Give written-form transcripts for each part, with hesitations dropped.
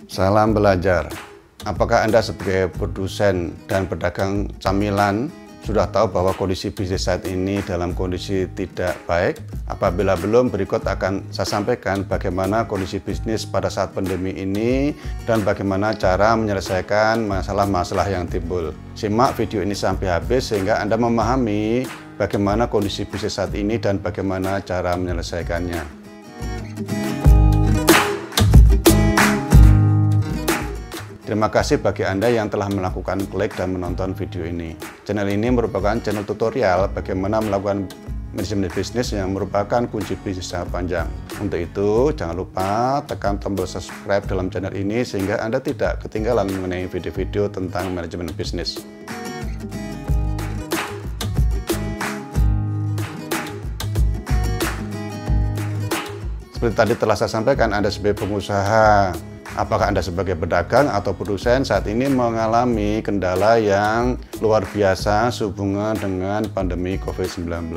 Salam belajar. Apakah Anda sebagai produsen dan pedagang camilan sudah tahu bahwa kondisi bisnis saat ini dalam kondisi tidak baik? Apabila belum, berikut akan saya sampaikan bagaimana kondisi bisnis pada saat pandemi ini dan bagaimana cara menyelesaikan masalah-masalah yang timbul. Simak video ini sampai habis sehingga Anda memahami bagaimana kondisi bisnis saat ini dan bagaimana cara menyelesaikannya. Terima kasih bagi Anda yang telah melakukan klik dan menonton video ini. Channel ini merupakan channel tutorial bagaimana melakukan manajemen bisnis yang merupakan kunci bisnis jangka panjang. Untuk itu, jangan lupa tekan tombol subscribe dalam channel ini sehingga Anda tidak ketinggalan mengenai video-video tentang manajemen bisnis. Seperti tadi telah saya sampaikan, Anda sebagai pengusaha, apakah Anda sebagai pedagang atau produsen saat ini mengalami kendala yang luar biasa sehubungan dengan pandemi COVID-19.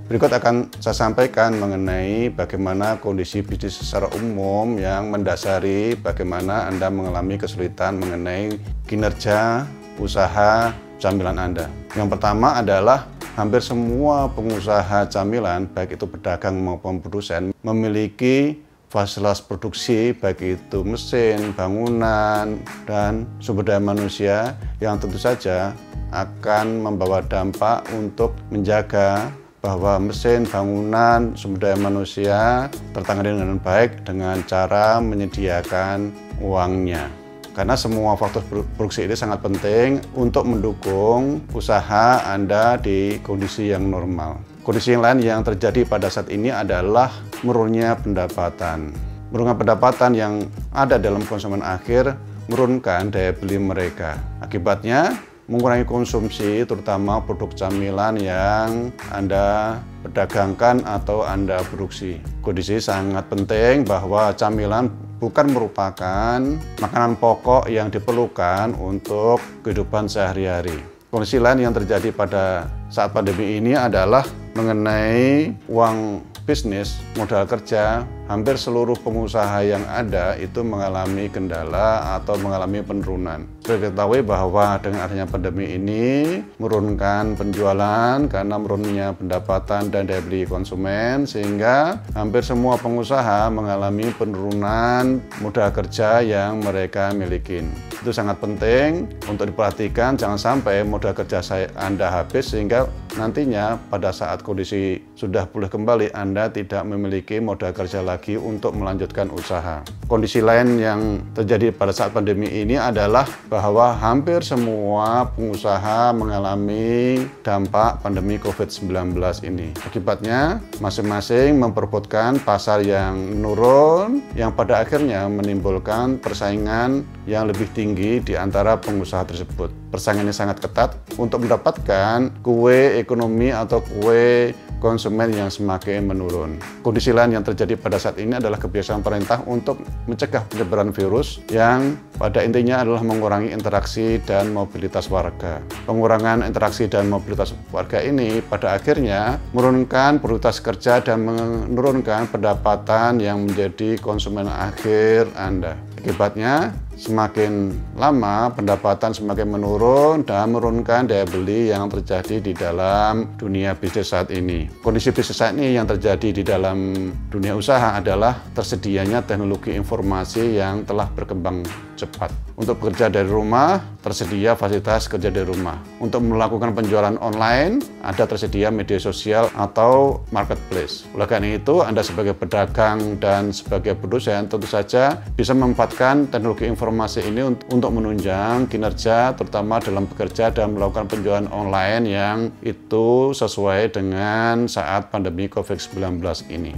Berikut akan saya sampaikan mengenai bagaimana kondisi bisnis secara umum yang mendasari bagaimana Anda mengalami kesulitan mengenai kinerja usaha camilan Anda. Yang pertama adalah hampir semua pengusaha camilan, baik itu pedagang maupun produsen, memiliki fasilitas produksi, baik itu mesin, bangunan, dan sumber daya manusia yang tentu saja akan membawa dampak untuk menjaga bahwa mesin, bangunan, sumber daya manusia tertangani dengan baik dengan cara menyediakan uangnya. Karena semua faktor produksi ini sangat penting untuk mendukung usaha Anda di kondisi yang normal. Kondisi yang lain yang terjadi pada saat ini adalah menurunnya pendapatan. Menurunnya pendapatan yang ada dalam konsumen akhir menurunkan daya beli mereka. Akibatnya mengurangi konsumsi terutama produk camilan yang Anda perdagangkan atau Anda produksi. Kondisi sangat penting bahwa camilan bukan merupakan makanan pokok yang diperlukan untuk kehidupan sehari-hari. Kondisi lain yang terjadi pada saat pandemi ini adalah mengenai uang bisnis, modal kerja. Hampir seluruh pengusaha yang ada itu mengalami kendala atau mengalami penurunan. Sudah diketahui bahwa dengan adanya pandemi ini menurunkan penjualan karena menurunnya pendapatan dan daya beli konsumen, sehingga hampir semua pengusaha mengalami penurunan modal kerja yang mereka miliki. Itu sangat penting untuk diperhatikan, jangan sampai modal kerja Anda habis sehingga nantinya pada saat kondisi sudah pulih kembali Anda tidak memiliki modal kerja lagi untuk melanjutkan usaha. Kondisi lain yang terjadi pada saat pandemi ini adalah bahwa hampir semua pengusaha mengalami dampak pandemi COVID-19 ini. Akibatnya masing-masing memperebutkan pasar yang menurun yang pada akhirnya menimbulkan persaingan yang lebih tinggi di antara pengusaha tersebut. Persaingannya sangat ketat untuk mendapatkan kue ekonomi atau kue konsumen yang semakin menurun. Kondisi lain yang terjadi pada saat ini adalah kebiasaan pemerintah untuk mencegah penyebaran virus yang pada intinya adalah mengurangi interaksi dan mobilitas warga. Pengurangan interaksi dan mobilitas warga ini pada akhirnya menurunkan produktivitas kerja dan menurunkan pendapatan yang menjadi konsumen akhir Anda. Akibatnya, semakin lama pendapatan semakin menurun dan menurunkan daya beli yang terjadi di dalam dunia bisnis saat ini. Kondisi bisnis saat ini yang terjadi di dalam dunia usaha adalah tersedianya teknologi informasi yang telah berkembang cepat. Untuk bekerja dari rumah, tersedia fasilitas kerja dari rumah. Untuk melakukan penjualan online, ada tersedia media sosial atau marketplace. Oleh karena itu, Anda sebagai pedagang dan sebagai produsen tentu saja bisa memanfaatkan teknologi informasi ini untuk menunjang kinerja, terutama dalam bekerja dan melakukan penjualan online yang itu sesuai dengan saat pandemi COVID-19 ini.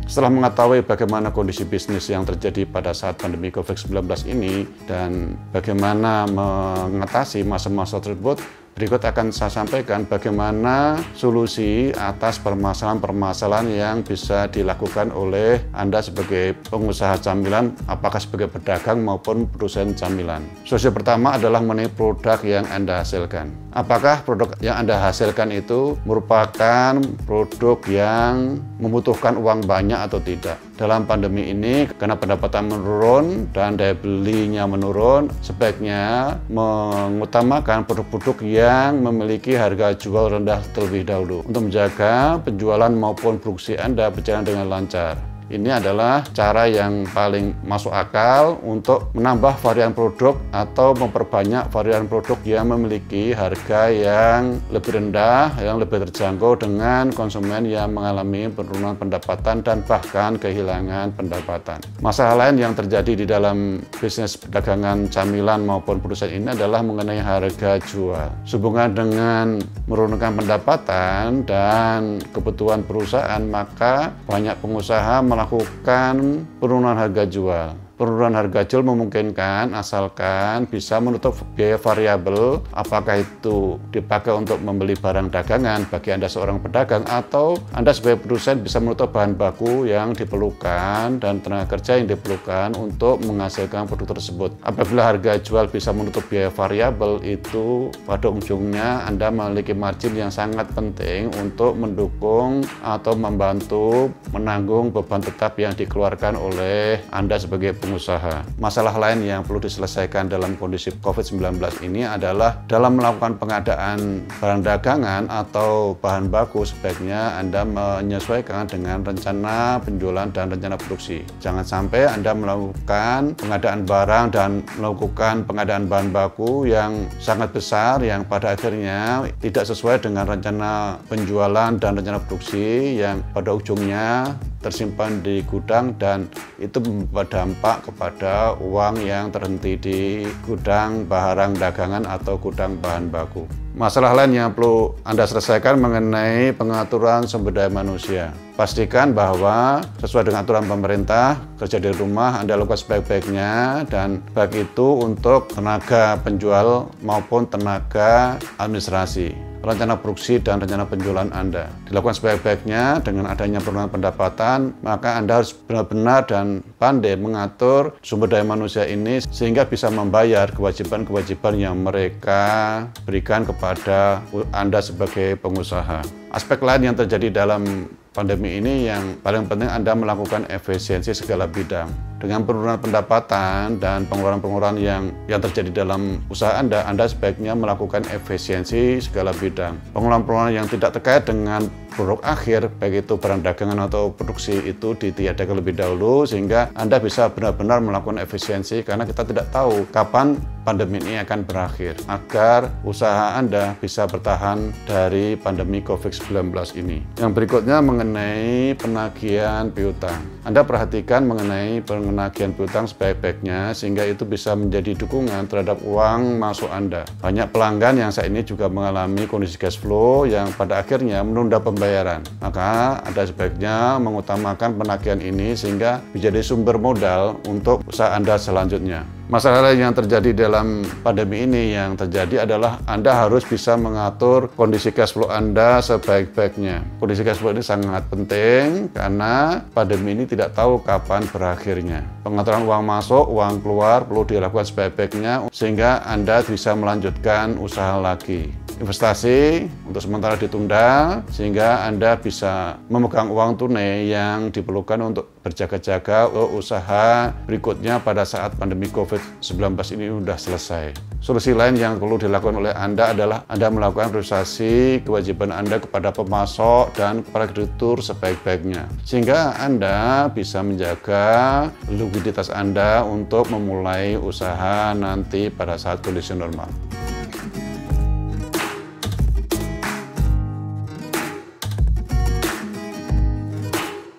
Setelah mengetahui bagaimana kondisi bisnis yang terjadi pada saat pandemi COVID-19 ini dan bagaimana mengatasi masa-masa tersebut, berikut akan saya sampaikan bagaimana solusi atas permasalahan-permasalahan yang bisa dilakukan oleh Anda sebagai pengusaha camilan, apakah sebagai pedagang maupun produsen camilan. Solusi pertama adalah mengenai produk yang Anda hasilkan. apakah produk yang Anda hasilkan itu merupakan produk yang membutuhkan uang banyak atau tidak. Dalam pandemi ini, karena pendapatan menurun dan daya belinya menurun, sebaiknya mengutamakan produk-produk yang memiliki harga jual rendah terlebih dahulu untuk menjaga penjualan maupun produksi Anda berjalan dengan lancar. Ini adalah cara yang paling masuk akal untuk menambah varian produk atau memperbanyak varian produk yang memiliki harga yang lebih rendah, yang lebih terjangkau dengan konsumen yang mengalami penurunan pendapatan dan bahkan kehilangan pendapatan. Masalah lain yang terjadi di dalam bisnis perdagangan camilan maupun produsen ini adalah mengenai harga jual. Sehubungan dengan menurunkan pendapatan dan kebutuhan perusahaan, maka banyak pengusaha melakukan penurunan harga jual. Penurunan harga jual memungkinkan asalkan bisa menutup biaya variabel, apakah itu dipakai untuk membeli barang dagangan bagi Anda seorang pedagang, atau Anda sebagai produsen bisa menutup bahan baku yang diperlukan dan tenaga kerja yang diperlukan untuk menghasilkan produk tersebut. Apabila harga jual bisa menutup biaya variabel, itu pada ujungnya Anda memiliki margin yang sangat penting untuk mendukung atau membantu menanggung beban tetap yang dikeluarkan oleh Anda sebagai pengusaha. Masalah lain yang perlu diselesaikan dalam kondisi COVID-19 ini adalah dalam melakukan pengadaan barang dagangan atau bahan baku, sebaiknya Anda menyesuaikan dengan rencana penjualan dan rencana produksi. Jangan sampai Anda melakukan pengadaan barang dan melakukan pengadaan bahan baku yang sangat besar yang pada akhirnya tidak sesuai dengan rencana penjualan dan rencana produksi yang pada ujungnya tersimpan di gudang dan itu berdampak kepada uang yang terhenti di gudang barang dagangan atau gudang bahan baku. Masalah lain yang perlu Anda selesaikan mengenai pengaturan sumber daya manusia. Pastikan bahwa sesuai dengan aturan pemerintah, kerja di rumah Anda lakukan sebaik-baiknya, dan baik itu untuk tenaga penjual maupun tenaga administrasi. Rencana produksi dan rencana penjualan Anda dilakukan sebaik-baiknya. Dengan adanya penurunan pendapatan, maka Anda harus benar-benar dan pandai mengatur sumber daya manusia ini sehingga bisa membayar kewajiban-kewajiban yang mereka berikan kepada Anda sebagai pengusaha. Aspek lain yang terjadi dalam pandemi ini yang paling penting, Anda melakukan efisiensi segala bidang. Dengan penurunan pendapatan dan pengeluaran-pengeluaran yang terjadi dalam usaha Anda sebaiknya melakukan efisiensi segala bidang. Pengeluaran-pengeluaran yang tidak terkait dengan produk akhir, baik itu barang dagangan atau produksi, itu ditiadakan lebih dahulu sehingga Anda bisa benar-benar melakukan efisiensi, karena kita tidak tahu kapan pandemi ini akan berakhir, agar usaha Anda bisa bertahan dari pandemi COVID-19 ini. Yang berikutnya mengenai penagihan piutang. Anda perhatikan mengenai penagihan piutang sebaik-baiknya sehingga itu bisa menjadi dukungan terhadap uang masuk Anda. Banyak pelanggan yang saat ini juga mengalami kondisi cash flow yang pada akhirnya menunda pembayaran. Maka Anda sebaiknya mengutamakan penagihan ini sehingga menjadi sumber modal untuk usaha Anda selanjutnya. Masalah yang terjadi dalam pandemi ini yang terjadi adalah Anda harus bisa mengatur kondisi cash flow Anda sebaik-baiknya. Kondisi cash flow ini sangat penting karena pandemi ini tidak tahu kapan berakhirnya. Pengaturan uang masuk, uang keluar perlu dilakukan sebaik-baiknya sehingga Anda bisa melanjutkan usaha lagi. Investasi untuk sementara ditunda sehingga Anda bisa memegang uang tunai yang diperlukan untuk berjaga-jaga untuk usaha berikutnya pada saat pandemi COVID-19 ini sudah selesai. Solusi lain yang perlu dilakukan oleh Anda adalah Anda melakukan realisasi kewajiban Anda kepada pemasok dan kepada kreditur sebaik-baiknya sehingga Anda bisa menjaga likuiditas Anda untuk memulai usaha nanti pada saat kondisi normal.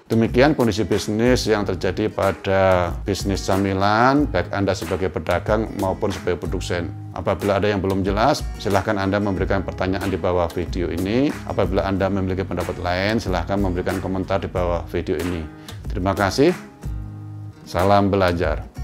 Demikian kondisi bisnis yang terjadi pada bisnis camilan, baik Anda sebagai pedagang maupun sebagai produsen. Apabila ada yang belum jelas, silahkan Anda memberikan pertanyaan di bawah video ini. Apabila Anda memiliki pendapat lain, silahkan memberikan komentar di bawah video ini. Terima kasih. Salam belajar.